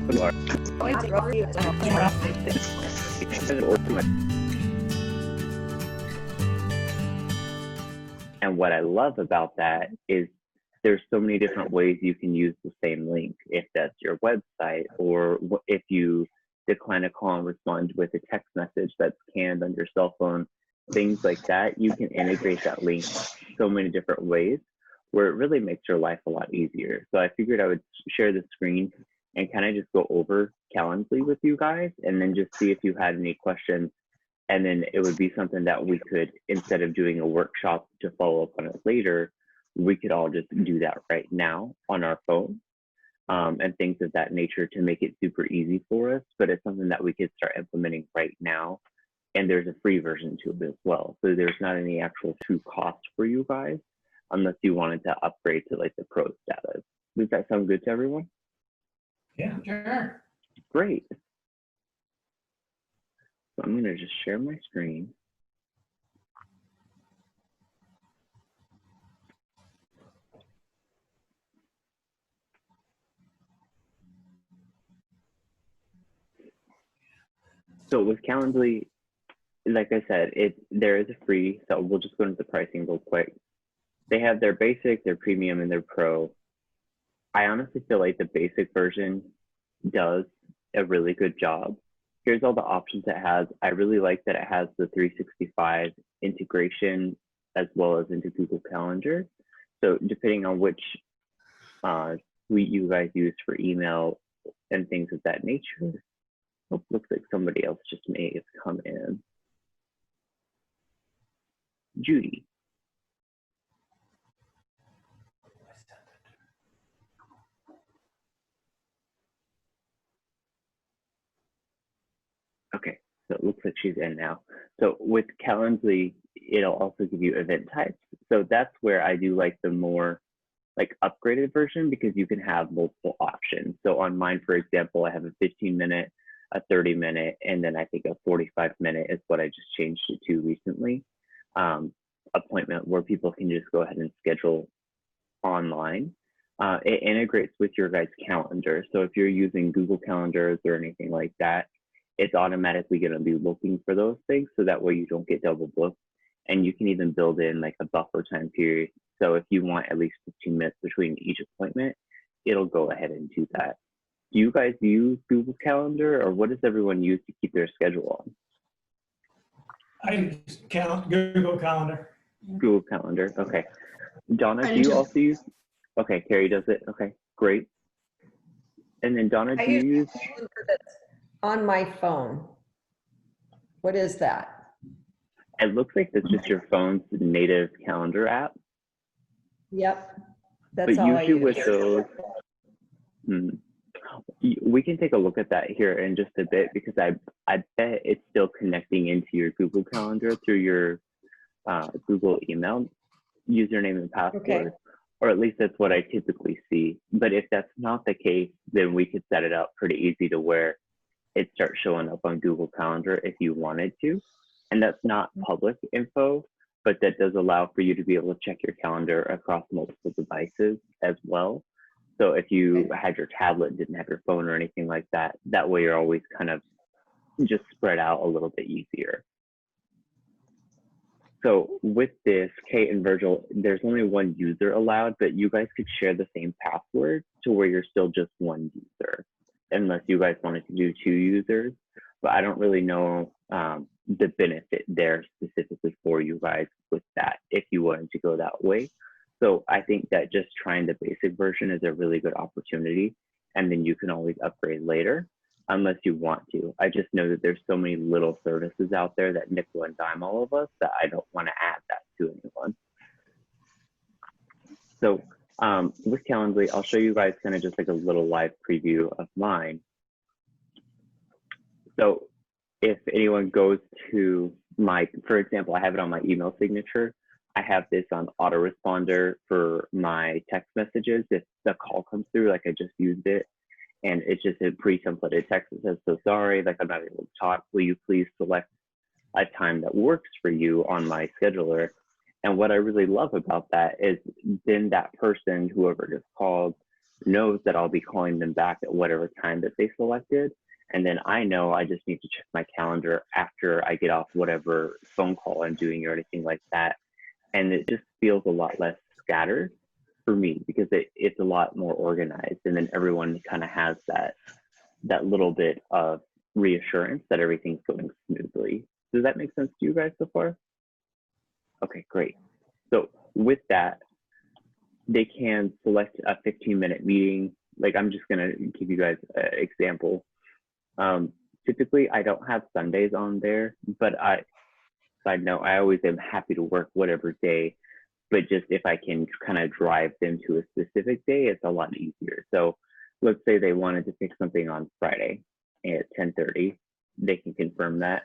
And what I love about that is there's so many different ways you can use the same link, if that's your website, or if you decline a call and respond with a text message that's canned on your cell phone, things like that. You can integrate that link so many different ways where it really makes your life a lot easier. So I figured I would share the screen and kind of just go over Calendly with you guys and then just see if you had any questions. And then it would be something that we could, instead of doing a workshop to follow up on it later, we could all just do that right now on our phone, and things of that nature to make it super easy for us. But it's something that we could start implementing right now. And there's a free version to it as well. So there's not any actual true cost for you guys unless you wanted to upgrade to like the pro status. Does that sound good to everyone? Yeah, sure. Great. So I'm gonna just share my screen. So with Calendly, like I said, there is a free, so we'll just go into the pricing real quick. They have their basic, their premium, and their pro. I honestly feel like the basic version does a really good job. Here's all the options it has. I really like that it has the 365 integration as well as into Google Calendar. So depending on which suite you guys use for email and things of that nature. Oh, looks like somebody else just may have come in. Judy. Okay, so it looks like she's in now. So with Calendly, it'll also give you event types. So that's where I do like the more like upgraded version because you can have multiple options. So on mine, for example, I have a 15-minute, a 30-minute, and then I think a 45-minute is what I just changed it to recently. Appointment where people can just go ahead and schedule online. It integrates with your guys' calendar. So if you're using Google Calendars or anything like that, it's automatically going to be looking for those things. So that way you don't get double booked. And you can even build in like a buffer time period. So if you want at least 15 minutes between each appointment, it'll go ahead and do that. Do you guys use Google Calendar, or what does everyone use to keep their schedule on? I use Google Calendar. Google Calendar, okay. Donna, do you also use? Okay, Carrie does it. Okay, great. And then Donna, do you use? On my phone. What is that? It looks like that's just your phone's native calendar app. Yep, that's but all I usually use. with those, we can take a look at that here in just a bit because I bet it's still connecting into your Google Calendar through your Google email username and password, Okay. or at least that's what I typically see. But if that's not the case, then we could set it up pretty easy to where it starts showing up on Google Calendar if you wanted to. And that's not public info, but that does allow for you to be able to check your calendar across multiple devices as well. So if you had your tablet, didn't have your phone or anything like that, that way you're always kind of just spread out a little bit easier. So with this, Kate and Virgil, there's only one user allowed, but you guys could share the same password to where you're still just one user, unless you guys wanted to do 2 users. But I don't really know the benefit there specifically for you guys with that, if you wanted to go that way. So I think that just trying the basic version is a really good opportunity. And then you can always upgrade later, unless you want to. I just know that there's so many little services out there that nickel and dime all of us that I don't want to add that to anyone. So with Calendly, I'll show you guys kind of just like a little live preview of mine. So if anyone goes to my, for example, I have it on my email signature. I have this on autoresponder for my text messages. If the call comes through, like I just used it, and it's just a pre-templated text that says, so sorry, like I'm not able to talk. Will you please select a time that works for you on my scheduler? And what I really love about that is then that person, whoever just called, knows that I'll be calling them back at whatever time that they selected. And then I know I just need to check my calendar after I get off whatever phone call I'm doing or anything like that. And it just feels a lot less scattered for me because it's a lot more organized. And then everyone kind of has that little bit of reassurance that everything's going smoothly. Does that make sense to you guys so far? Okay, great. So with that, they can select a 15-minute meeting. Like I'm just gonna give you guys an example. Typically I don't have Sundays on there, but side note, I always am happy to work whatever day, but just if I can kind of drive them to a specific day, it's a lot easier. So let's say they wanted to pick something on Friday at 10:30, they can confirm that.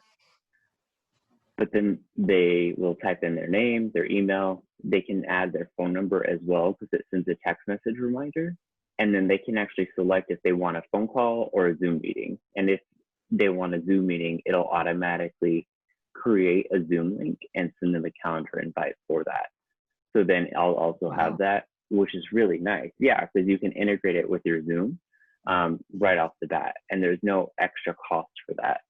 But then they will type in their name, their email. They can add their phone number as well because it sends a text message reminder. And then they can actually select if they want a phone call or a Zoom meeting. And if they want a Zoom meeting, it'll automatically create a Zoom link and send them a calendar invite for that. So then I'll also have that, which is really nice. Yeah, because you can integrate it with your Zoom right off the bat. And there's no extra cost for that.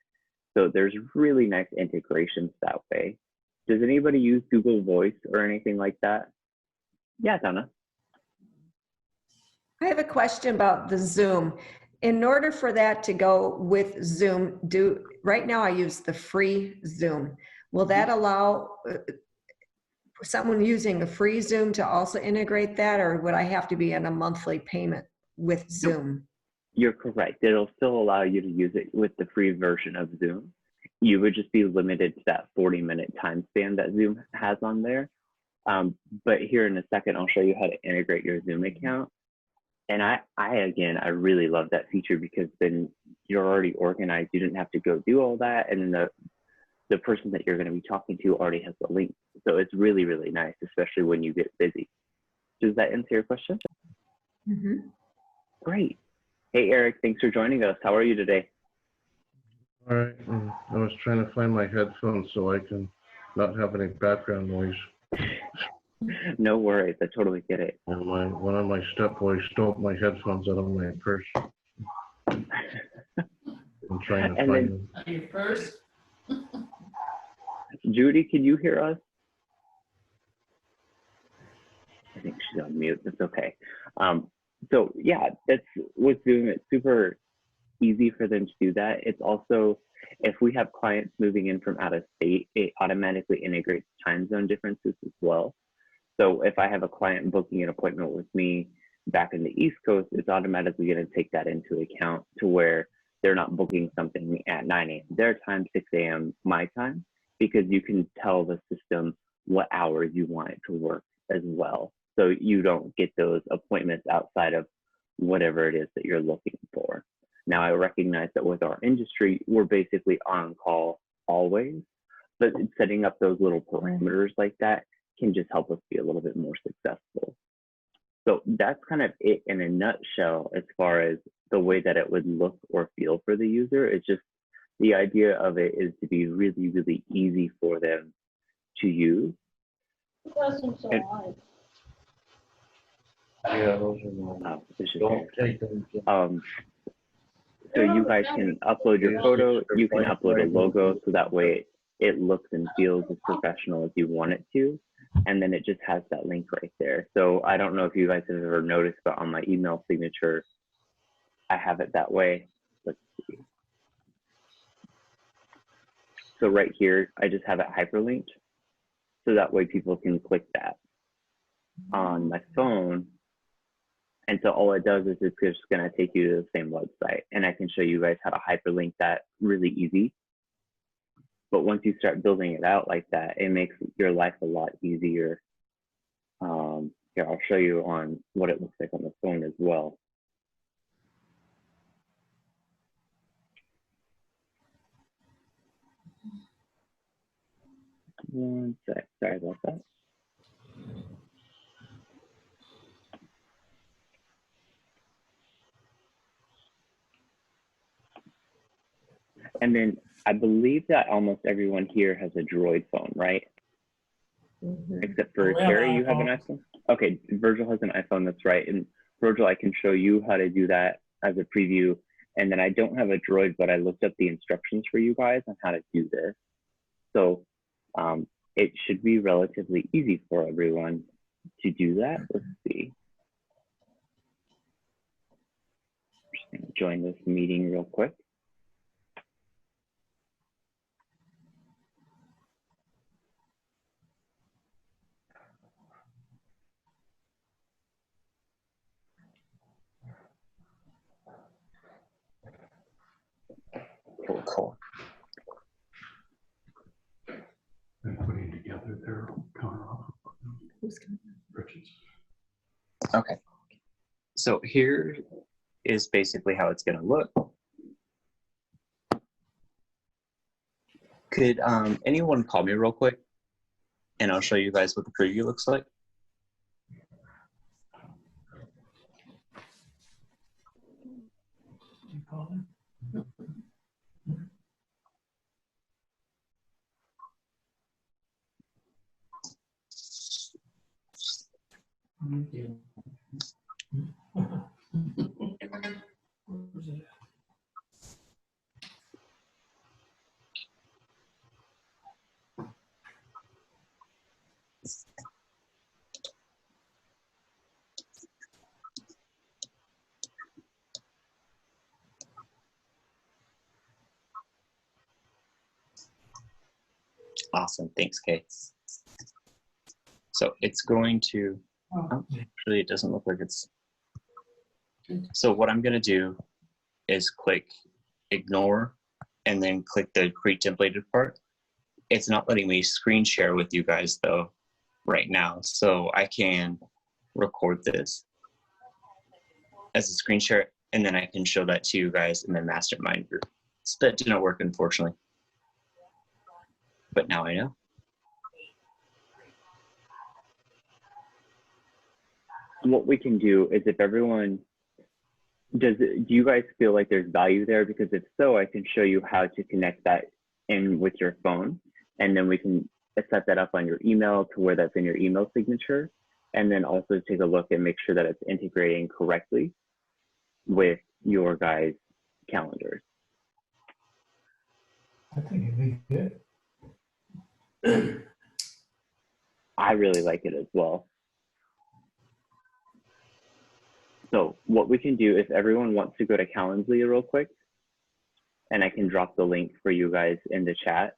So there's really nice integrations that way. Does anybody use Google Voice or anything like that? Yeah, Donna. I have a question about the Zoom. In order for that to go with Zoom, right now I use the free Zoom. Will that allow someone using a free Zoom to also integrate that, or would I have to be on a monthly payment with Zoom? You're correct. It'll still allow you to use it with the free version of Zoom. You would just be limited to that 40-minute time span that Zoom has on there. But here in a second, I'll show you how to integrate your Zoom account. And I really love that feature because then you're already organized. You didn't have to go do all that. And then the person that you're going to be talking to already has the link. So it's really, really nice, especially when you get busy. Does that answer your question? Mm-hmm. Great. Hey, Eric, thanks for joining us. How are you today? All right, I was trying to find my headphones so I can not have any background noise. No worries, I totally get it. And one of my stepboys stole my headphones out of my purse. I'm trying to find them. Your purse? Judy, can you hear us? I think she's on mute. That's okay. So yeah, that's with Zoom. It's super easy for them to do that. It's also, if we have clients moving in from out of state, it automatically integrates time zone differences as well. So if I have a client booking an appointment with me back in the East Coast, it's automatically going to take that into account to where they're not booking something at 9 a.m. their time, 6 a.m. my time, because you can tell the system what hours you want it to work as well. So you don't get those appointments outside of whatever it is that you're looking for. Now, I recognize that with our industry, we're basically on call always, but setting up those little parameters like that can just help us be a little bit more successful. So that's kind of it in a nutshell as far as the way that it would look or feel for the user. It's just the idea of it is to be really, really easy for them to use. Yeah, those are mine. Don't take them. So you guys can upload your photo, you can upload a logo, so that way it looks and feels as professional as you want it to. And then it just has that link right there. So I don't know if you guys have ever noticed, but on my email signature, I have it that way. Let's see. So right here, I just have it hyperlinked. So that way people can click that on my phone. And so all it does is it's just going to take you to the same website. And I can show you guys how to hyperlink that really easy. But once you start building it out like that, it makes your life a lot easier. Here, I'll show you on what it looks like on the phone as well. One sec, sorry about that. And then I believe that almost everyone here has a Droid phone, right? Mm-hmm. Except for Terry, you have an iPhone? Okay, Virgil has an iPhone, that's right. And Virgil, I can show you how to do that as a preview. And then I don't have a Droid, but I looked up the instructions for you guys on how to do this. So it should be relatively easy for everyone to do that. Let's see. I'm just going to join this meeting real quick. Cool. And putting together their counter offer. Okay. So here is basically how it's going to look. Could anyone call me real quick? And I'll show you guys what the preview looks like. You call him? Where's it at? Awesome. Thanks, Kay. So it's going to, actually, it doesn't look like it's. So what I'm going to do is click ignore and then click the create templated part. It's not letting me screen share with you guys though right now. So I can record this as a screen share and then I can show that to you guys in the mastermind group. So that didn't work, unfortunately. But now I know. What we can do is if everyone, do you guys feel like there's value there? Because if so, I can show you how to connect that in with your phone. And then we can set that up on your email to where that's in your email signature. And then also take a look and make sure that it's integrating correctly with your guys' calendars. I think it'd be good. I really like it as well. So what we can do, if everyone wants to go to Calendly real quick, and I can drop the link for you guys in the chat.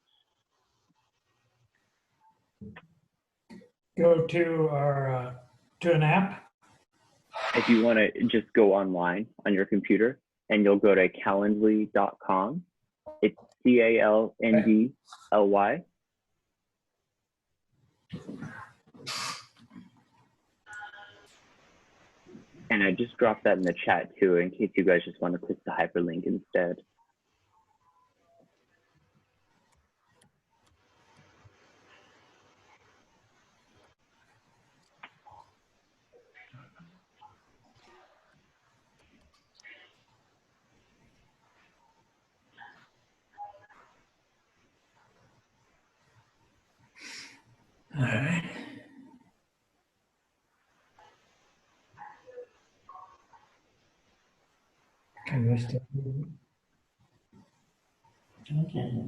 Go to our, to an app. If you want to just go online on your computer and you'll go to calendly.com. It's CALNDLY. And I just dropped that in the chat too, in case you guys just want to click the hyperlink instead. All right. Can we still? Okay.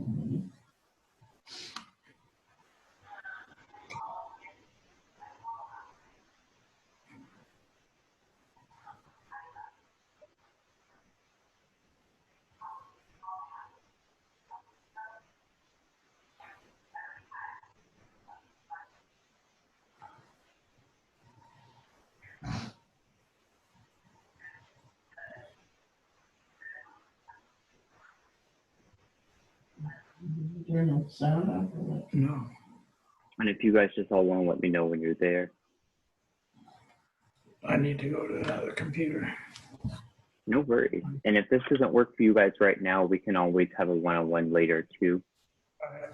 There no sound off or what? No. And if you guys just all want to let me know when you're there. I need to go to another computer. No worries. And if this doesn't work for you guys right now, we can always have a one-on-one later too.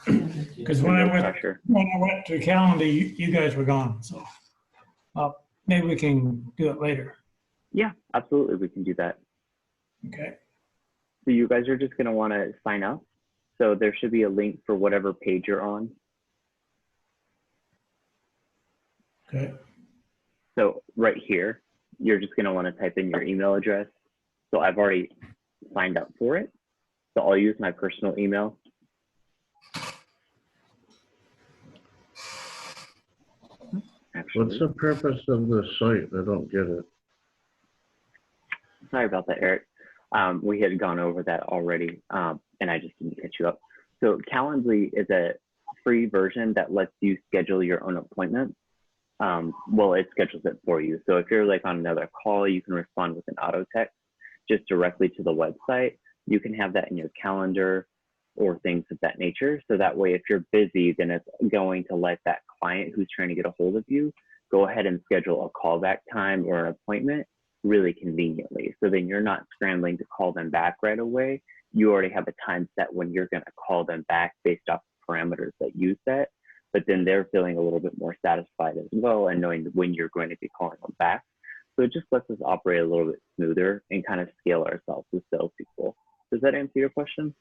Because when No I pressure. went to Calendly, you guys were gone. So maybe we can do it later. Yeah, absolutely. We can do that. Okay. So you guys are just going to want to sign up. So there should be a link for whatever page you're on. Okay. So right here, you're just going to want to type in your email address. So I've already signed up for it. So I'll use my personal email. Actually, What's the purpose of the site? I don't get it. sorry about that, Eric. We had gone over that already, and I just didn't catch you up. So Calendly is a free version that lets you schedule your own appointments. Well, it schedules it for you. So if you're like on another call, you can respond with an auto text just directly to the website. You can have that in your calendar or things of that nature. So that way, if you're busy, then it's going to let that client who's trying to get a hold of you go ahead and schedule a callback time or an appointment really conveniently. So then you're not scrambling to call them back right away. You already have a time set when you're going to call them back based off the parameters that you set. But then they're feeling a little bit more satisfied as well and knowing when you're going to be calling them back. So it just lets us operate a little bit smoother and kind of scale ourselves as salespeople. Does that answer your question?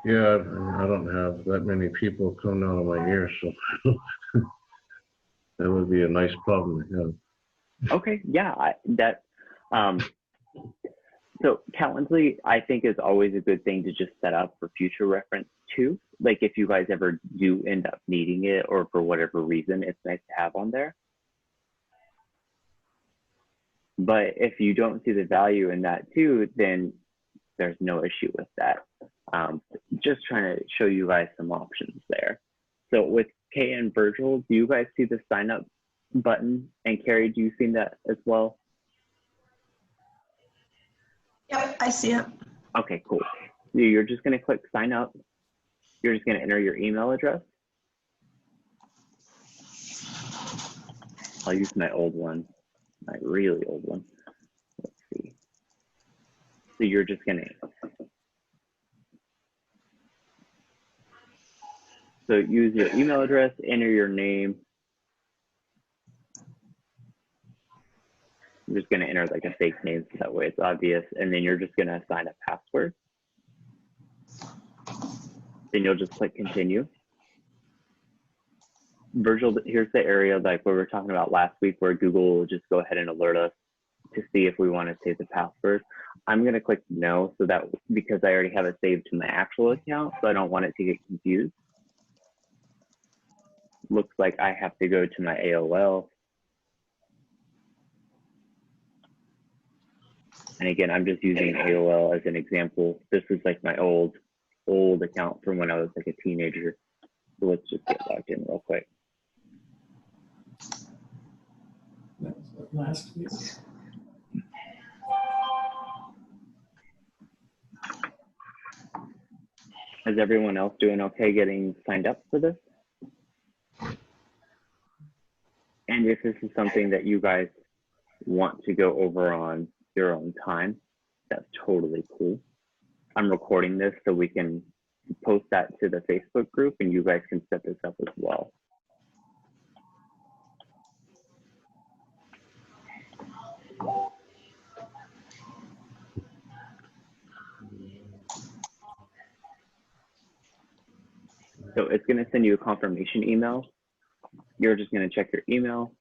Yeah, I don't have that many people coming out of my ear, so that would be a nice problem to have. Okay, yeah, so Calendly, I think, is always a good thing to just set up for future reference too. Like if you guys ever do end up needing it or for whatever reason, it's nice to have on there. But if you don't see the value in that too, then there's no issue with that. Just trying to show you guys some options there. So with Kay and Virgil, do you guys see the sign up button? And Carrie, do you see that as well? Yep, I see it. Okay, cool. So you're just going to click sign up. You're just going to enter your email address. I'll use my old one, my really old one. Let's see. So you're just going to, so use your email address, enter your name. I'm just going to enter like a fake name so that way it's obvious. And then you're just going to assign a password. Then you'll just click continue. Virgil, here's the area like what we were talking about last week where Google will just go ahead and alert us to see if we want to save the password. I'm going to click no so that because I already have it saved to my actual account, so I don't want it to get confused. Looks like I have to go to my AOL. And again, I'm just using AOL as an example. This is like my old account from when I was like a teenager. So let's just get logged in real quick. That was what, last week. Is everyone else doing okay getting signed up for this? And if this is something that you guys want to go over on your own time, that's totally cool. I'm recording this so we can post that to the Facebook group and you guys can set this up as well. So it's going to send you a confirmation email. You're just going to check your email,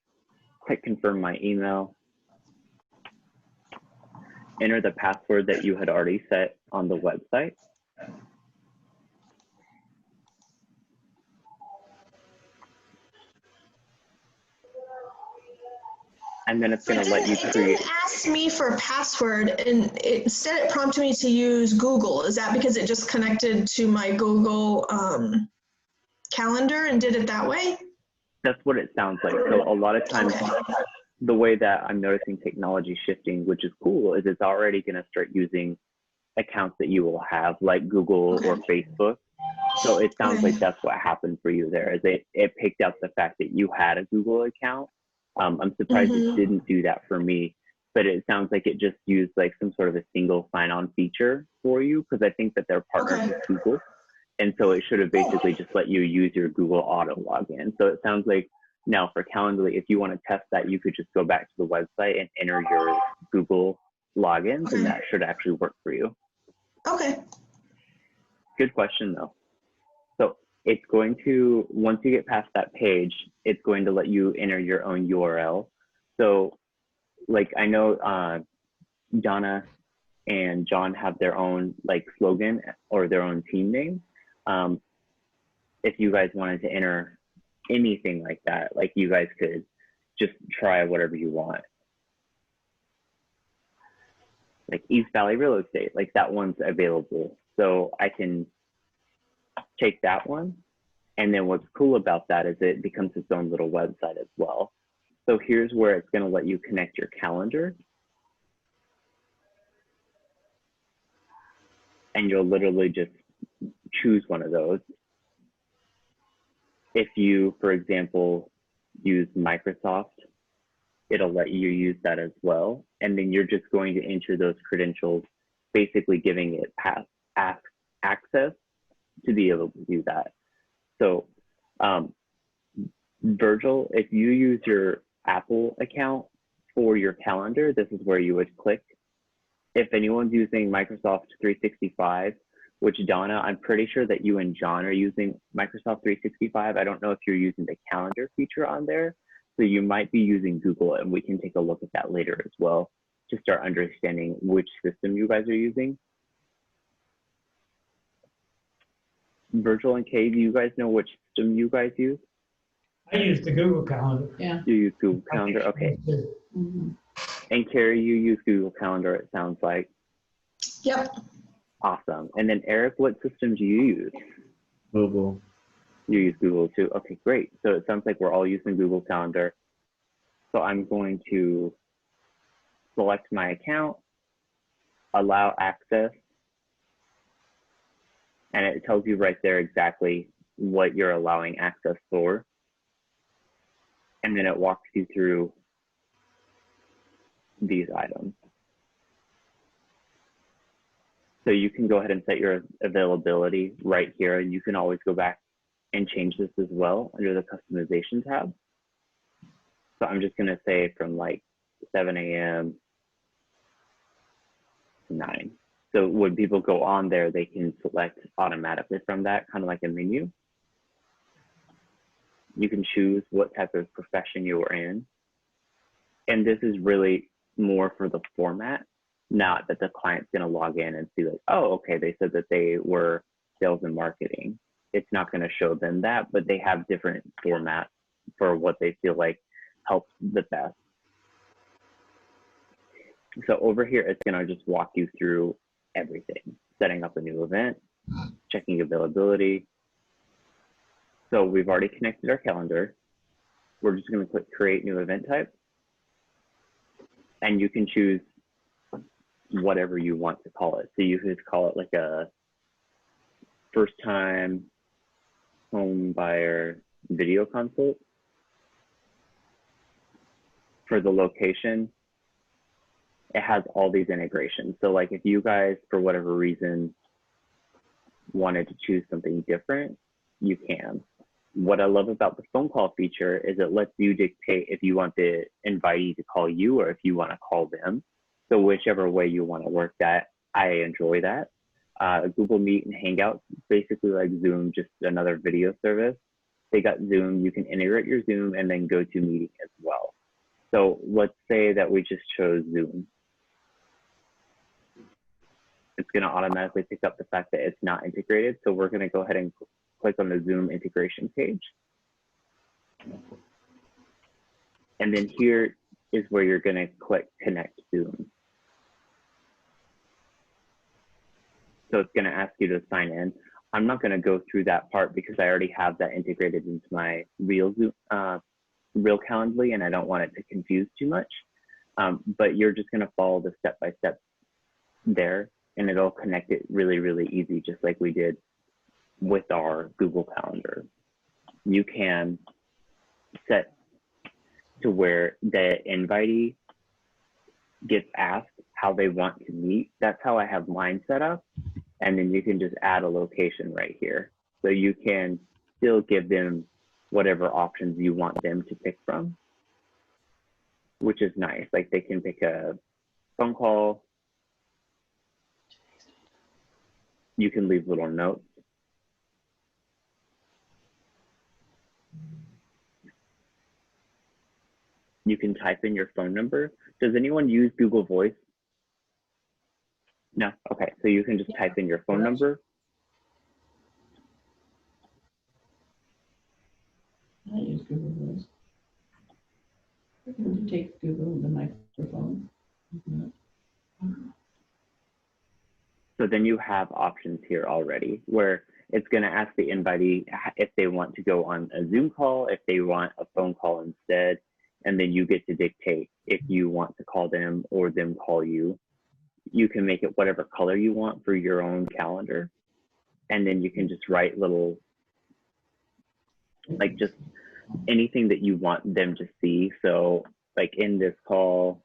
click confirm my email, enter the password that you had already set on the website. And then it's going to let you It create. didn't ask me for a password, and instead it prompted me to use Google. Is that because it just connected to my Google calendar and did it that way? That's what it sounds like. So a lot of times, Okay. the way that I'm noticing technology shifting, which is cool, is it's already going to start using accounts that you will have like Google or Facebook. So it sounds like that's what happened for you there. Is it picked up the fact that you had a Google account. I'm surprised it didn't do that for me, but it sounds like it just used like some sort of a single sign-on feature for you because I think that they're partners with Google. And so it should have basically just let you use your Google auto login. So it sounds like now for Calendly, if you want to test that, you could just go back to the website and enter your Google logins, and that should actually work for you. Okay. Good question though. So it's going to, once you get past that page, it's going to let you enter your own URL. So like I know Donna and John have their own like slogan or their own team name. If you guys wanted to enter anything like that, like you guys could just try whatever you want. Like East Valley Real Estate, like that one's available. So I can take that one. And then what's cool about that is it becomes its own little website as well. So here's where it's going to let you connect your calendar. And you'll literally just choose one of those. If you, for example, use Microsoft, it'll let you use that as well. And then you're just going to enter those credentials, basically giving it access to be able to do that. So Virgil, if you use your Apple account for your calendar, this is where you would click. If anyone's using Microsoft 365, which Donna, I'm pretty sure that you and John are using Microsoft 365. I don't know if you're using the calendar feature on there. So you might be using Google, and we can take a look at that later as well to start understanding which system you guys are using. Virgil and Kay, do you guys know which system you guys use? I use the Google Calendar. Yeah. You use Google Calendar? Okay. Mhm. And Carrie, you use Google Calendar, it sounds like. Yep. Awesome. And then Eric, what system do you use? Google. You use Google too? Okay, great. So it sounds like we're all using Google Calendar. So I'm going to select my account, allow access, and it tells you right there exactly what you're allowing access for. And then it walks you through these items. So you can go ahead and set your availability right here. You can always go back and change this as well under the customization tab. So I'm just gonna say from like 7 a.m. to 9. So when people go on there, they can select automatically from that, kind of like a menu. You can choose what type of profession you are in. And this is really more for the format, not that the client's gonna log in and see like, oh, okay, they said that they were sales and marketing. It's not gonna show them that, but they have different formats for what they feel like helps the best. So over here, it's gonna just walk you through everything, setting up a new event, checking availability. So we've already connected our calendar. We're just gonna click create new event type. And you can choose whatever you want to call it. So you could call it like a first time home buyer video consult. For the location, it has all these integrations. So like if you guys, for whatever reason, wanted to choose something different, you can. What I love about the phone call feature is it lets you dictate if you want the invitee to call you or if you want to call them. So whichever way you want to work that, I enjoy that. Google Meet and Hangouts, basically like Zoom, just another video service. They got Zoom, you can integrate your Zoom and then go to meeting as well. So let's say that we just chose Zoom. It's gonna automatically pick up the fact that it's not integrated. So we're gonna go ahead and click on the Zoom integration page. And then here is where you're gonna click connect Zoom. So it's gonna ask you to sign in. I'm not gonna go through that part because I already have that integrated into my real Zoom, real Calendly, and I don't want it to confuse too much. But you're just gonna follow the step-by-step there, and it'll connect it really, really easy, just like we did with our Google Calendar. You can set to where the invitee gets asked how they want to meet. That's how I have mine set up. And then you can just add a location right here. So you can still give them whatever options you want them to pick from, which is nice. Like they can pick a phone call. You can leave little notes. you can type in your phone number. Does anyone use Google Voice? No? Okay, so you can just type in your phone number. I use Google Voice. I can take Google the microphone. So then you have options here already where it's going to ask the invitee if they want to go on a Zoom call, if they want a phone call instead, and then you get to dictate if you want to call them or them call you. You can make it whatever color you want for your own calendar. And then you can just write little, like just anything that you want them to see. So like in this call,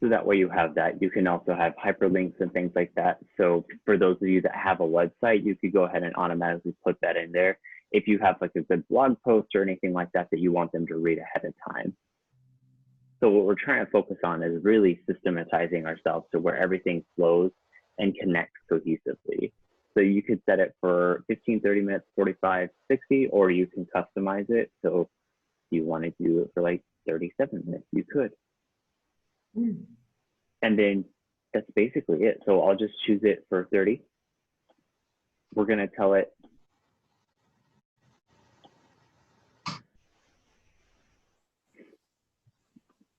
so that way you have that. You can also have hyperlinks and things like that. So for those of you that have a website, you could go ahead and automatically put that in there. If you have like a good blog post or anything like that that you want them to read ahead of time. So what we're trying to focus on is really systematizing ourselves to where everything flows and connects cohesively. So you could set it for 15, 30 minutes, 45, 60, or you can customize it. So if you want to do it for like 37 minutes, you could. And then that's basically it. So I'll just choose it for 30. We're going to tell it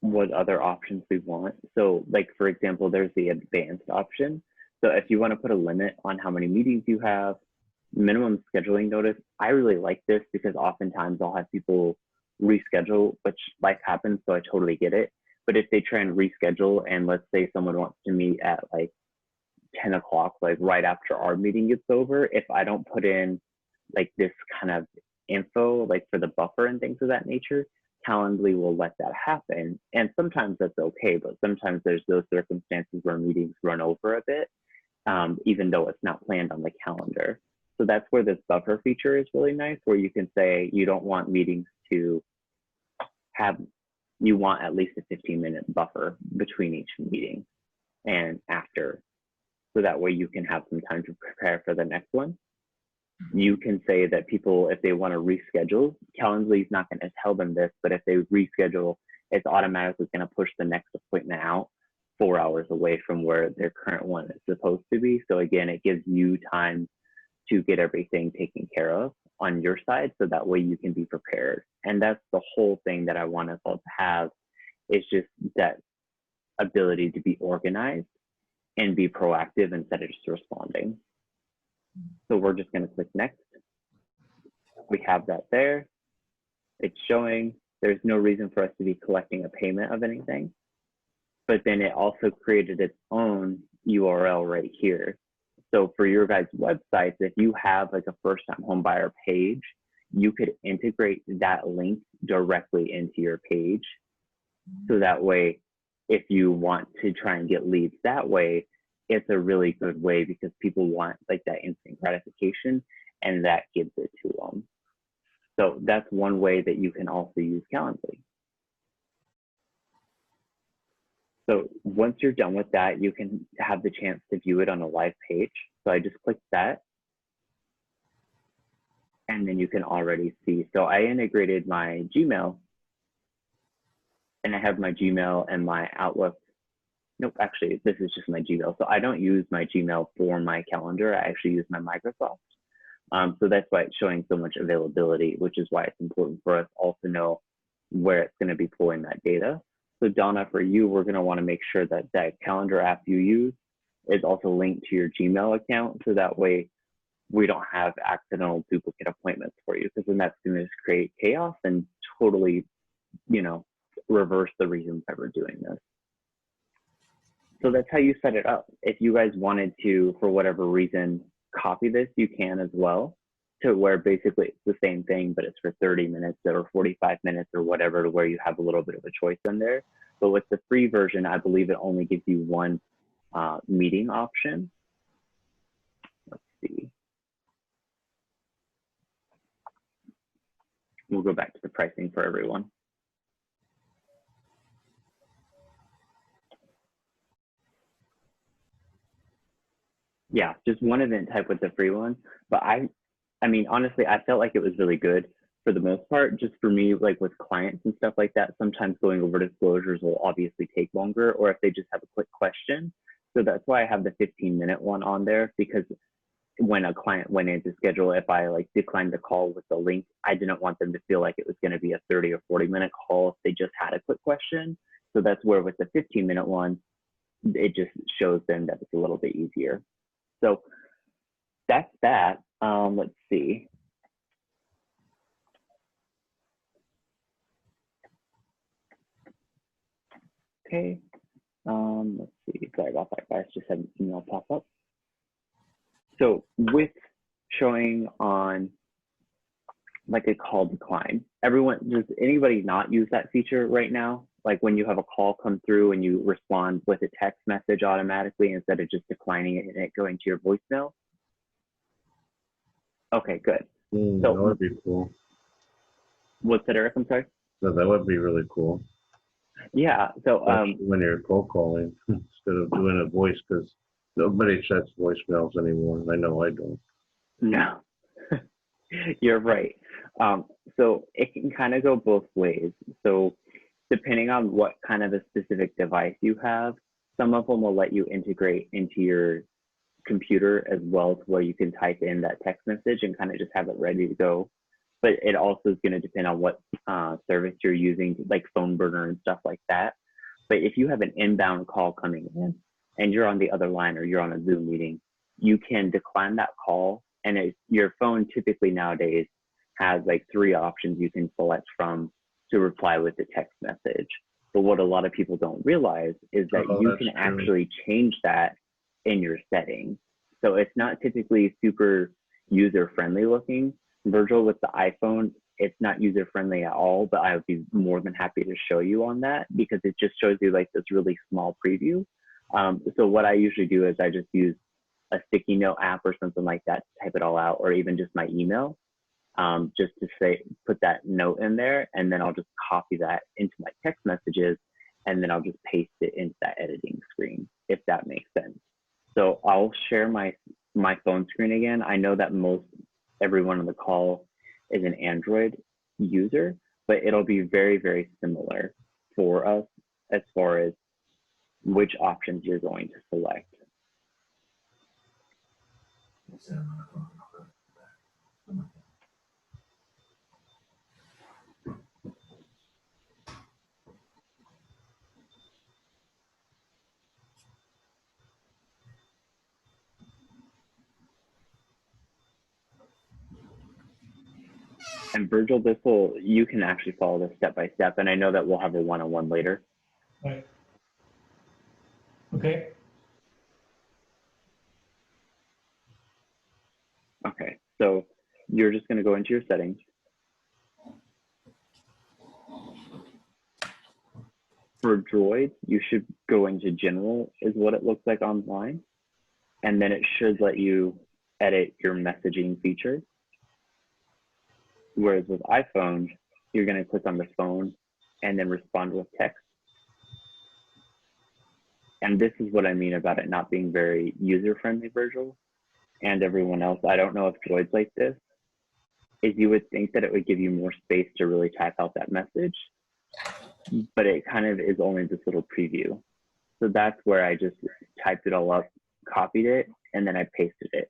what other options we want. So like, for example, there's the advanced option. So if you want to put a limit on how many meetings you have, minimum scheduling notice, I really like this because oftentimes I'll have people reschedule, which life happens, so I totally get it. But if they try and reschedule and let's say someone wants to meet at like 10 o'clock, like right after our meeting gets over, if I don't put in like this kind of info, like for the buffer and things of that nature, Calendly will let that happen. And sometimes that's okay, but sometimes there's those circumstances where meetings run over a bit, even though it's not planned on the calendar. So that's where this buffer feature is really nice, where you can say you don't want meetings to have, you want at least a 15-minute buffer between each meeting and after. So that way you can have some time to prepare for the next one. You can say that people, if they want to reschedule, Calendly is not going to tell them this, but if they reschedule, it's automatically going to push the next appointment out 4 hours away from where their current one is supposed to be. So again, it gives you time to get everything taken care of on your side, so that way you can be prepared. And that's the whole thing that I want us all to have, is just that ability to be organized and be proactive instead of just responding. So we're just going to click next. We have that there. It's showing there's no reason for us to be collecting a payment of anything. But then it also created its own URL right here. So for your guys' websites, if you have like a first-time home buyer page, you could integrate that link directly into your page. So that way, if you want to try and get leads that way, it's a really good way because people want like that instant gratification, and that gives it to them. So that's one way that you can also use Calendly. So once you're done with that, you can have the chance to view it on a live page. So I just clicked that. And then you can already see. So I integrated my Gmail, and I have my Gmail and my Outlook. Nope, actually, this is just my Gmail. So I don't use my Gmail for my calendar. I actually use my Microsoft. So that's why it's showing so much availability, which is why it's important for us all to know where it's going to be pulling that data. So Donna, for you, we're going to want to make sure that that calendar app you use is also linked to your Gmail account. So that way we don't have accidental duplicate appointments for you, because then that's going to just create chaos and totally, you know, reverse the reason why we're doing this. So that's how you set it up. If you guys wanted to, for whatever reason, copy this, you can as well, to where basically it's the same thing, but it's for 30 minutes or 45 minutes or whatever, to where you have a little bit of a choice in there. But with the free version, I believe it only gives you one meeting option. Let's see. We'll go back to the pricing for everyone. one event type with the free one, but I mean, honestly, I felt like it was really good for the most part. Just for me, like with clients and stuff like that, sometimes going over disclosures will obviously take longer, or if they just have a quick question. So that's why I have the 15-minute one on there, because when a client went in to schedule, if I like declined the call with the link, I didn't want them to feel like it was going to be a 30 or 40-minute call if they just had a quick question. So that's where with the 15-minute one, it just shows them that it's a little bit easier. So that's that. Let's see. Okay. Let's see. Sorry about that, guys. Just had an email pop up. So with showing on like a call decline, does anybody not use that feature right now? Like when you have a call come through and you respond with a text message automatically instead of just declining it and it going to your voicemail? Okay, good. So that would be cool. What's that, Eric? I'm sorry? No, that would be really cool. Yeah. So when you're cold calling instead of doing a voice, because nobody checks voicemails anymore. I know I don't. No, you're right. So it can kind of go both ways. So depending on what kind of a specific device you have, some of them will let you integrate into your computer as well, to where you can type in that text message and kind of just have it ready to go. But it also is going to depend on what service you're using, like phone burner and stuff like that. But if you have an inbound call coming in and you're on the other line or you're on a Zoom meeting, you can decline that call. And your phone typically nowadays has like 3 options you can select from to reply with the text message. But what a lot of people don't realize is that you can actually change that in your settings. So it's not typically super user-friendly looking. Virgil, with the iPhone, it's not user-friendly at all, but I would be more than happy to show you on that, because it just shows you like this really small preview. So what I usually do is I just use a sticky note app or something like that to type it all out, or even just my email, just to put that note in there, and then I'll just copy that into my text messages, and then I'll just paste it into that editing screen, if that makes sense. So I'll share my phone screen again. I know that everyone on the call is an Android user, but it'll be very, very similar for us as far as which options you're going to select. And Virgil, you can actually follow this step by step, and I know that we'll have a one-on-one later. Right. Okay. Okay, so you're just going to go into your settings. For Droid, you should go into General, is what it looks like online, and then it should let you edit your messaging feature. Whereas with iPhone, you're going to click on the phone and then respond with text. And this is what I mean about it not being very user-friendly, Virgil, and everyone else. I don't know if Droid's like this, is you would think that it would give you more space to really type out that message, but it kind of is only this little preview. So that's where I just typed it all up, copied it, and then I pasted it.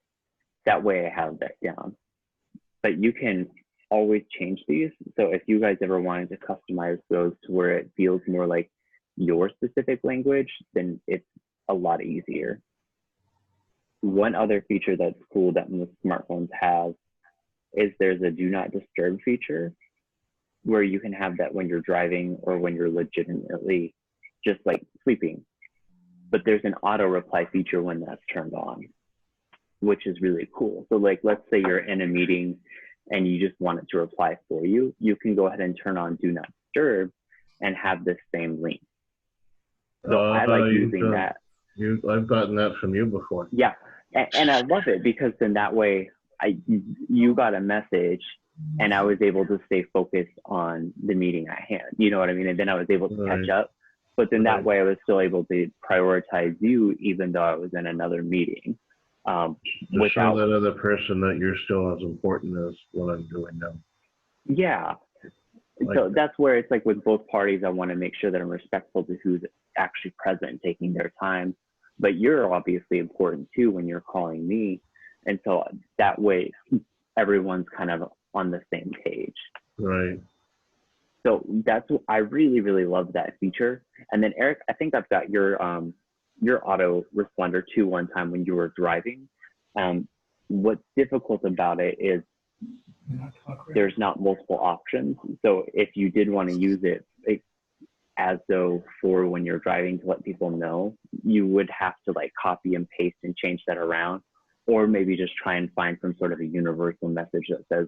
That way I have that down. But you can always change these. So if you guys ever wanted to customize those to where it feels more like your specific language, then it's a lot easier. One other feature that's cool that most smartphones have is there's a do not disturb feature, where you can have that when you're driving or when you're legitimately just like sleeping. But there's an auto reply feature when that's turned on, which is really cool. So like, let's say you're in a meeting and you just want it to reply for you, you can go ahead and turn on do not disturb and have this same link. So I like using that. I've gotten that from you before. Yeah, and I love it, because then that way you got a message and I was able to stay focused on the meeting at hand. You know what I mean? And then I was able to catch up. But then that way I was still able to prioritize you, even though I was in another meeting. To show without, that other person that you're still as important as what I'm doing now. yeah. Like So that's where it's like with both parties, I want to make sure that I'm respectful to who's actually present and taking their time. But you're obviously important too when you're calling me. And so that way, everyone's kind of on the same page. Right. So that's, I really, really love that feature. And then Eric, I think I've got your auto responder too one time when you were driving. What's difficult about it is there's not multiple options. So if you did want to use it as though for when you're driving to let people know, you would have to like copy and paste and change that around, or maybe just try and find some sort of a universal message that says,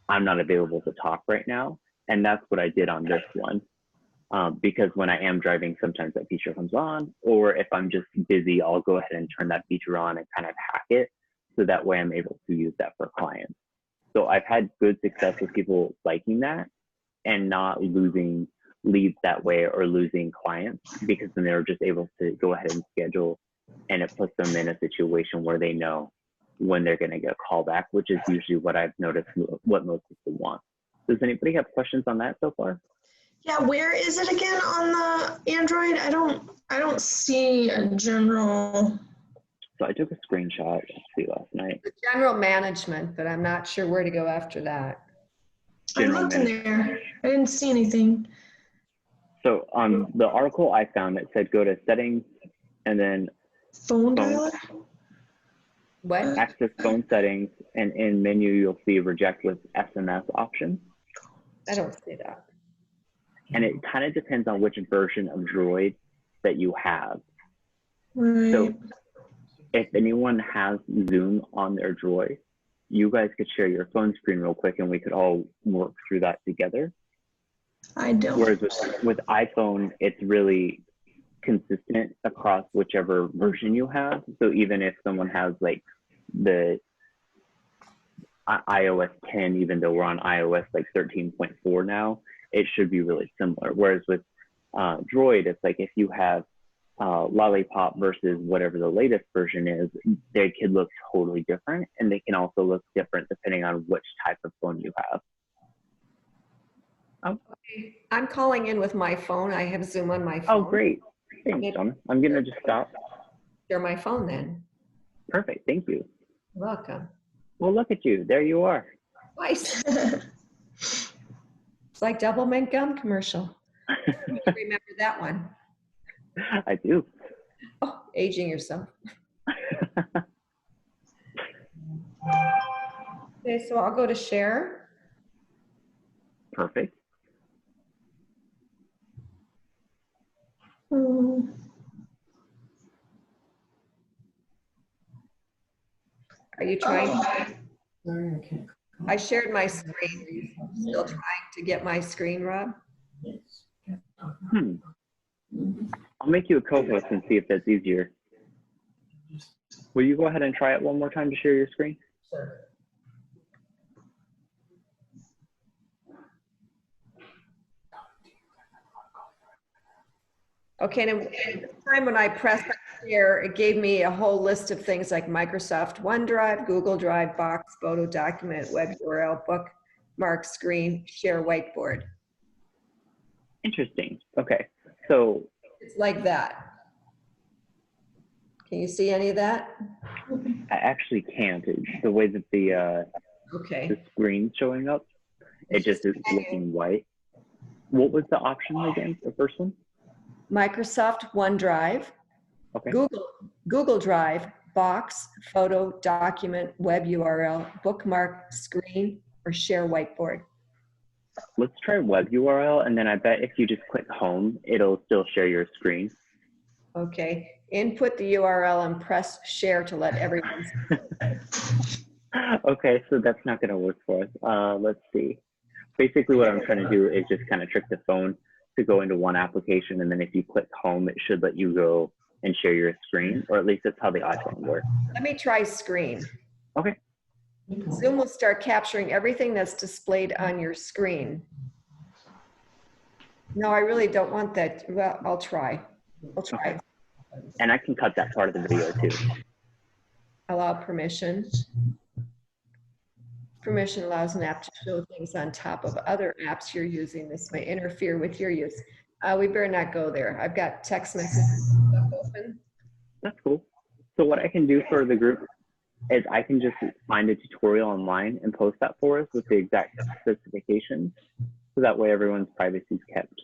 I'm not available to talk right now. And that's what I did on this one. Because when I am driving, sometimes that feature comes on, or if I'm just busy, I'll go ahead and turn that feature on and kind of hack it. So that way I'm able to use that for clients. So I've had good success with people liking that and not losing leads that way or losing clients, because then they're just able to go ahead and schedule, and it puts them in a situation where they know when they're going to get a call back, which is usually what I've noticed what most people want. Does anybody have questions on that so far? Yeah, where is it again on the Android? I don't see a general. So I took a screenshot last night. The general management, but I'm not sure where to go after that. I looked in there. I didn't see anything. So on the article I found, it said go to settings and then Phone dialer? What? access phone settings, and in menu you'll see reject with SMS option. I don't see that. And it kind of depends on which version of Droid that you have. Right. So if anyone has Zoom on their Droid, you guys could share your phone screen real quick and we could all work through that together. I don't. Whereas with iPhone, it's really consistent across whichever version you have. So even if someone has like the iOS 10, even though we're on iOS like 13.4 now, it should be really similar. Whereas with Droid, it's like if you have Lollipop versus whatever the latest version is, they could look totally different, and they can also look different depending on which type of phone you have. I'm calling in with my phone. I have Zoom on my phone. Oh, great. Thanks, Donna. I'm going to just stop. Share my phone then. Perfect. Thank you. You're welcome. Well, look at you. There you are. Twice. It's like double mint gum commercial. You remember that one? I do. Oh, aging yourself. Okay, so I'll go to share. Perfect. Are you trying? Sorry, I can't. I shared my screen. Are you still trying to get my screen, Rob? I'll make you a co-host and see if that's easier. Will you go ahead and try it one more time to share your screen? Sure. Okay, and the time when I pressed share, it gave me a whole list of things like Microsoft OneDrive, Google Drive, Box, Photo, Document, Web URL, Bookmark, Screen, Share, Whiteboard. Interesting. Okay. So It's like that. Can you see any of that? I actually can't. The way that the Okay. screen's showing up, it just is looking white. What was the option again, the first one? Microsoft OneDrive, Okay. Google Drive, Box, Photo, Document, Web URL, Bookmark, Screen, or Share Whiteboard. Let's try web URL, and then I bet if you just click home, it'll still share your screen. Okay. Input the URL and press share to let everyone see. Okay, so that's not going to work for us. Let's see. Basically, what I'm trying to do is just kind of trick the phone to go into one application, and then if you click home, it should let you go and share your screen, or at least that's how the iPhone works. Let me try screen. Okay. Zoom will start capturing everything that's displayed on your screen. No, I really don't want that. Well, I'll try. I'll try. And I can cut that part of the video too. allow permission. Permission allows an app to show things on top of other apps you're using. This may interfere with your use. We better not go there. I've got text messages open. That's cool. So what I can do for the group is I can just find a tutorial online and post that for us with the exact specifications. So that way everyone's privacy is kept.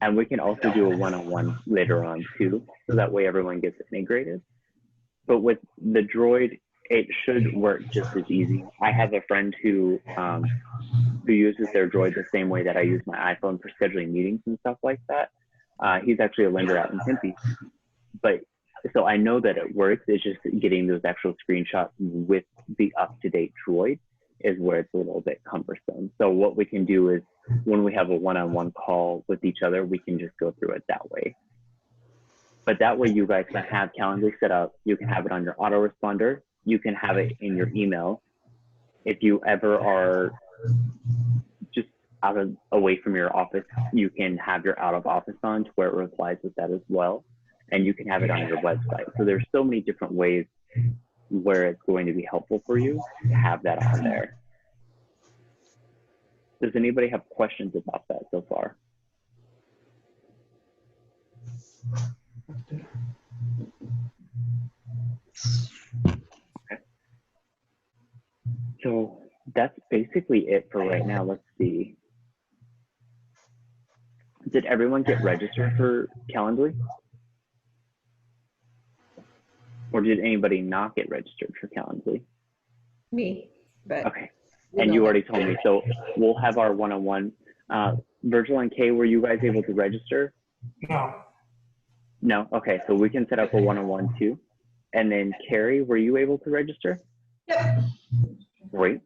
And we can also do a one-on-one later on too. So that way everyone gets integrated. But with the Droid, it should work just as easy. I have a friend who uses their Droid the same way that I use my iPhone for scheduling meetings and stuff like that. He's actually a lender out in Tempe. But so I know that it works. It's just getting those actual screenshots with the up-to-date Droid is where it's a little bit cumbersome. So what we can do is when we have a one-on-one call with each other, we can just go through it that way. But that way you guys can have Calendly set up. You can have it on your autoresponder. You can have it in your email. If you ever are just away from your office, you can have your out of office on to where it replies with that as well. And you can have it on your website. So there's so many different ways where it's going to be helpful for you to have that on there. Does anybody have questions about that so far? Okay. So that's basically it for right now. Let's see. Did everyone get registered for Calendly? Or did anybody not get registered for Calendly? Me, but. Okay, and you already told me, so we'll have our one-on-one. Virgil and Kay, were you guys able to register? No, No, okay, so we can set up a one-on-one too. And then Carrie, were you able to register? Yep. Great.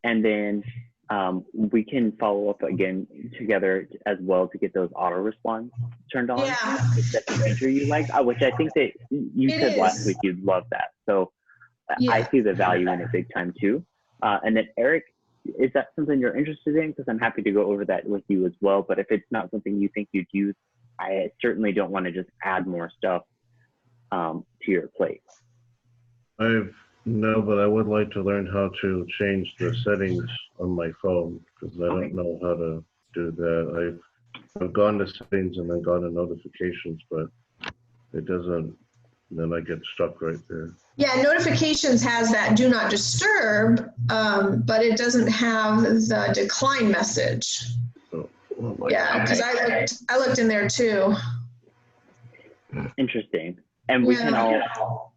And then we can follow up again together as well to get those auto response turned on. Yeah. If that's a feature you like, which I think that you said last week you'd love that. So Yeah. I see the value in it big time too. And then Eric, is that something you're interested in? Because I'm happy to go over that with you as well. But if it's not something you think you'd use, I certainly don't want to just add more stuff to your plate. No, but I would like to learn how to change the settings on my phone because I don't know how to do that. I've gone to settings and then gone to notifications, but it doesn't, then I get stuck right there. Yeah, notifications has that do not disturb, but it doesn't have the decline message. Oh my Yeah, because Okay. I looked in there too. Interesting. And we can Yeah. all,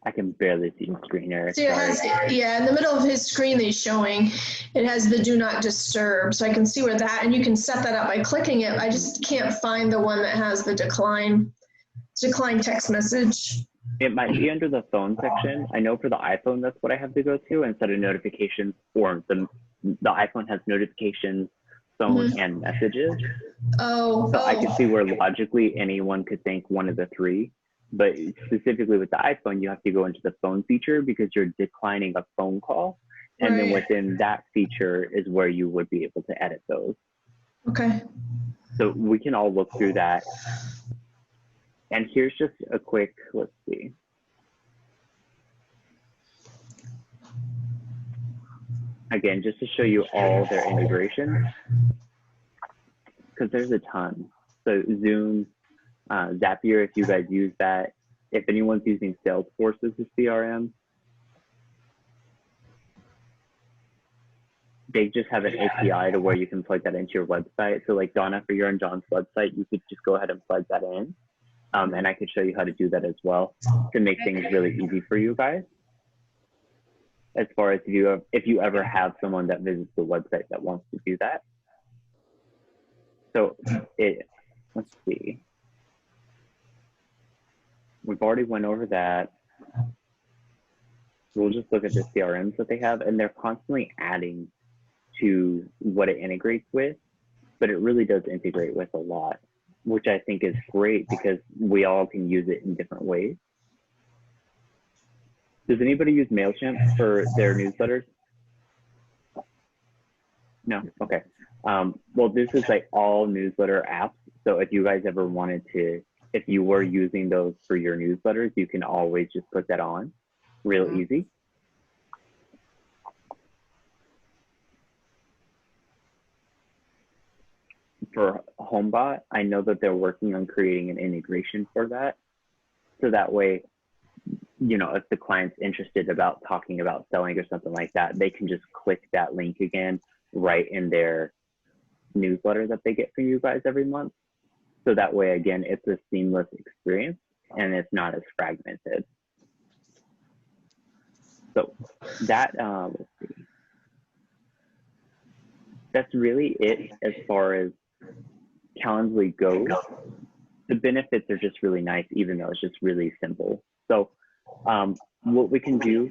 I can barely see the screen, Eric. So it Sorry. has, yeah, in the middle of his screen that he's showing, it has the do not disturb. So I can see where that, and you can set that up by clicking it. I just can't find the one that has the decline text message. It might be under the phone section. I know for the iPhone, that's what I have to go to instead of notifications, or the iPhone has notifications, phone, and messages. Oh, So I can see where logically anyone could think one of the three. But specifically with the iPhone, you have to go into the phone feature because you're declining a phone call. And then Right. within that feature is where you would be able to edit those. okay. So we can all look through that. And here's just a quick, let's see. Again, just to show you all their integrations, because there's a ton. So Zoom, Zapier, if you guys use that. If anyone's using Salesforce as a CRM, they just have an API to where you can plug that into your website. So like Donna, for your and John's website, you could just go ahead and plug that in. And I could show you how to do that as well to make things really easy for you guys. As far as if you ever have someone that visits the website that wants to do that. So let's see. We've already went over that. We'll just look at the CRMs that they have, and they're constantly adding to what it integrates with, but it really does integrate with a lot, which I think is great because we all can use it in different ways. Does anybody use MailChimp for their newsletters? No? Okay. Well, this is like all newsletter apps. So if you guys ever wanted to if you were using those for your newsletters, you can always just put that on, real easy. For HomeBot, I know that they're working on creating an integration for that. So that way, you know, if the client's interested about talking about selling or something like that, they can just click that link again right in their newsletter that they get from you guys every month. So that way, again, it's a seamless experience and it's not as fragmented. So that, let's see. That's really it as far as Calendly goes. The benefits are just really nice, even though it's just really simple. So what we can do,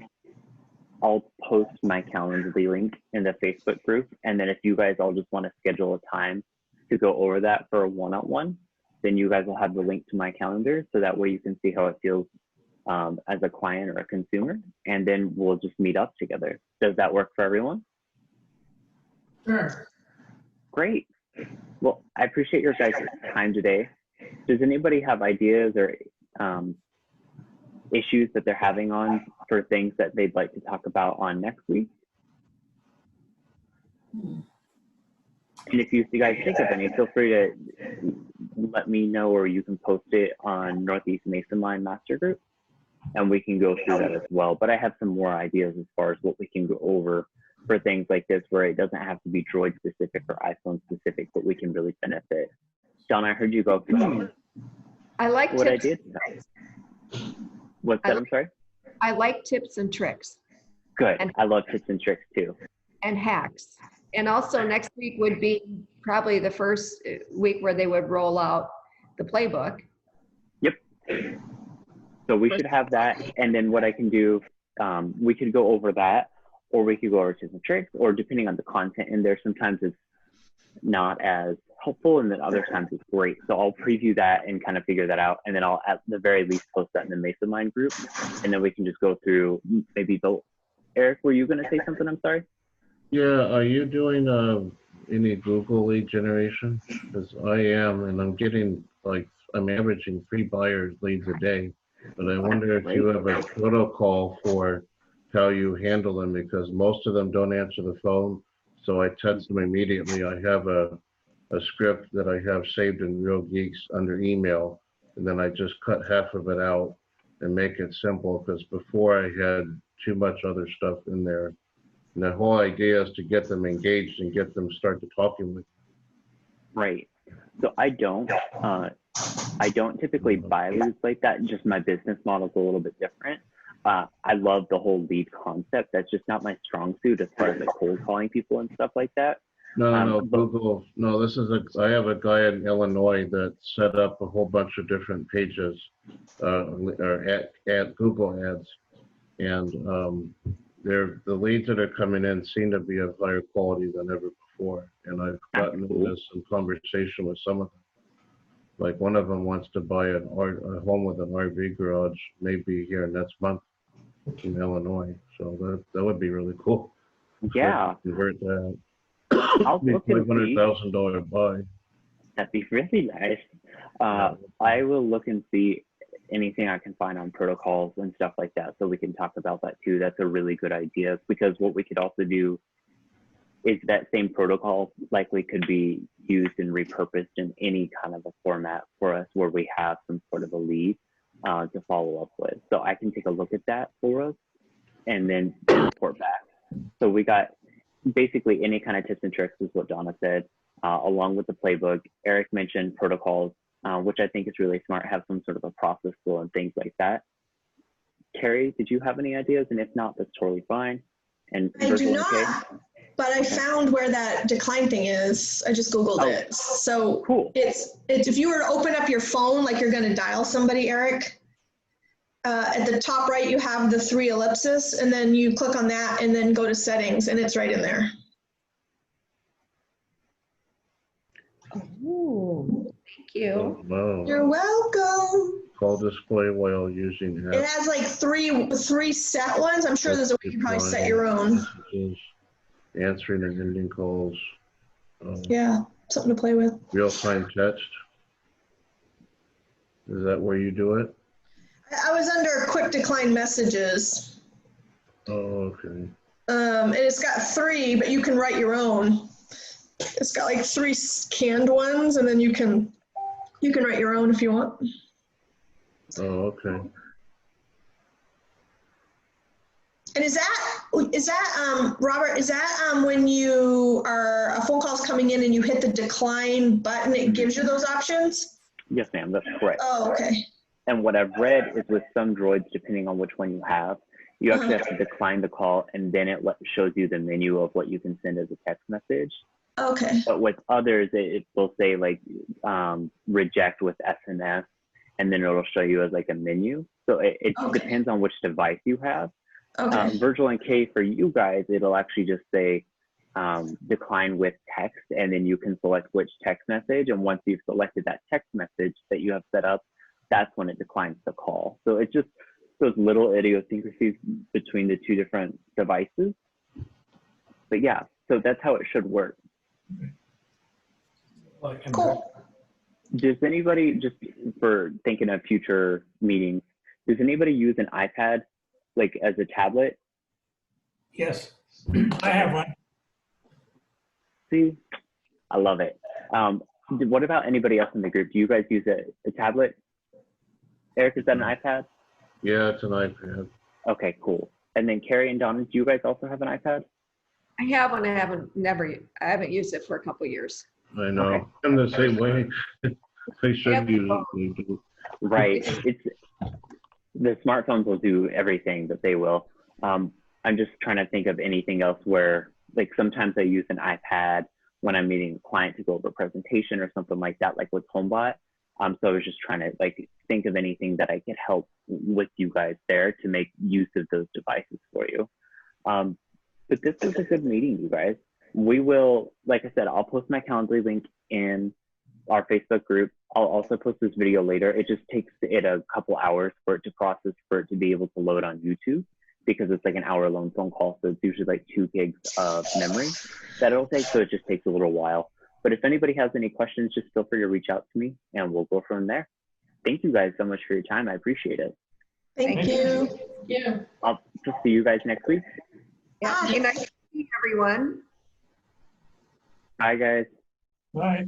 I'll post my Calendly link in the Facebook group. And then if you guys all just want to schedule a time to go over that for a one-on-one, then you guys will have the link to my calendar. So that way you can see how it feels as a client or a consumer. And then we'll just meet up together. Does that work for everyone? Sure. Great. Well, I appreciate your guys' time today. Does anybody have ideas or issues that they're having on for things that they'd like to talk about on next week? And if you guys think of any, feel free to let me know, or you can post it on Northeast Mason Line Master Group, and we can go through that as well. But I have some more ideas as far as what we can go over for things like this, where it doesn't have to be Droid specific or iPhone specific, but we can really benefit. John, I heard you go through I like what I tips. did. What's that? I'm sorry? I like tips and tricks Good. And- I love tips and tricks too. and hacks. And also next week would be probably the first week where they would roll out the playbook. Yep. So we should have that. And then what I can do, we could go over that, or we could go over tips and tricks, or depending on the content in there, sometimes it's not as helpful and then other times it's great. So I'll preview that and kind of figure that out. And then I'll at the very least post that in the Mason Line group. And then we can just go through maybe Eric, were you going to say something? I'm sorry. Yeah, are you doing any Google lead generation? Because I am, and I'm getting I'm averaging 3 buyers leads a day. But I wonder if you have a protocol for how you handle them, because most of them don't answer the phone. So I text them immediately. I have a script that I have saved in Real Geeks under email, and then I just cut half of it out and make it simple, because before I had too much other stuff in there. And the whole idea is to get them engaged and get them start to talking with you. Right. So I don't typically buy leads like that. Just my business model is a little bit different. I love the whole lead concept. That's just not my strong suit as far as like cold calling people and stuff like that. No, Google. No, I have a guy in Illinois that set up a whole bunch of different pages, or at Google ads, and the leads that are coming in seem to be of higher quality than ever before. And I've gotten into some conversation with some of them. Like one of them wants to buy a home with an RV garage, maybe here next month in Illinois. So that would be really cool. Yeah. Convert that. I'll look and see. $500,000 buy. That'd be really nice. I will look and see anything I can find on protocols and stuff like that, so we can talk about that too. That's a really good idea, because what we could also do is that same protocol likely could be used and repurposed in any kind of a format for us where we have some sort of a lead to follow up with. So I can take a look at that for us and then report back. So we got basically any kind of tips and tricks is what Donna said, along with the playbook. Eric mentioned protocols, which I think is really smart, have some sort of a process flow and things like that. Carrie, did you have any ideas? And if not, that's totally fine. And I do not, but I found where that decline thing is. I just Googled it. So cool. It's if you were to open up your phone like you're going to dial somebody, Eric, at the top right, you have the 3 ellipses, and then you click on that and then go to settings, and it's right in there. Oh, thank you. Wow. You're welcome. Call display while using apps. It has like three set ones. I'm sure there's a way you can probably set your own. Messages, answering and ending calls. Yeah, something to play with. Real-time text. Is that where you do it? I was under quick decline messages. Oh, okay. And it's got 3, but you can write your own. It's got like 3 canned ones, and then you can write your own if you want. Oh, okay. And is that Robert? Is that when you are a phone call's coming in and you hit the decline button, it gives you those options? Yes, ma'am, that's correct. Oh, okay. And what I've read is with some droids, depending on which one you have, you actually have to decline the call, and then it shows you the menu of what you can send as a text message. Okay. But with others, it will say like reject with SMS, and then it'll show you as like a menu. So it Okay. depends on which device you have. Okay. Virtual NK for you guys, it'll actually just say decline with text, and then you can select which text message. And once you've selected that text message that you have set up, that's when it declines the call. So it's just those little idiosyncrasies between the 2 different devices. But yeah, so that's how it should work. Cool. Does anybody, just for thinking of future meetings, does anybody use an iPad like as a tablet? Yes, I have one. See, I love it. What about anybody else in the group? Do you guys use a tablet? Eric, is that an iPad? Yeah, it's an iPad. Okay, cool. And then Carrie and Donna, do you guys also have an iPad? I have one. I haven't used it for a couple years. I know. Okay. I'm the same way. They should use it. They do. Right. It's the smartphones will do everything that they will. I'm just trying to think of anything else where, like, sometimes I use an iPad when I'm meeting a client to go over a presentation or something like that, like with HomeBot. So I was just trying to like think of anything that I could help with you guys there to make use of those devices for you. But this was a good meeting, you guys. We will, like I said, I'll post my Calendly link in our Facebook group. I'll also post this video later. It just takes it a couple hours for it to process, for it to be able to load on YouTube, because it's like an hour-long phone call. So it's usually like 2 gigs of memory that it'll take. So it just takes a little while. But if anybody has any questions, just feel free to reach out to me and we'll go from there. Thank you guys so much for your time. I appreciate it. Thank you. Yeah. I'll just see you guys next week. Yeah, and nice to meet everyone. Bye, guys. Bye.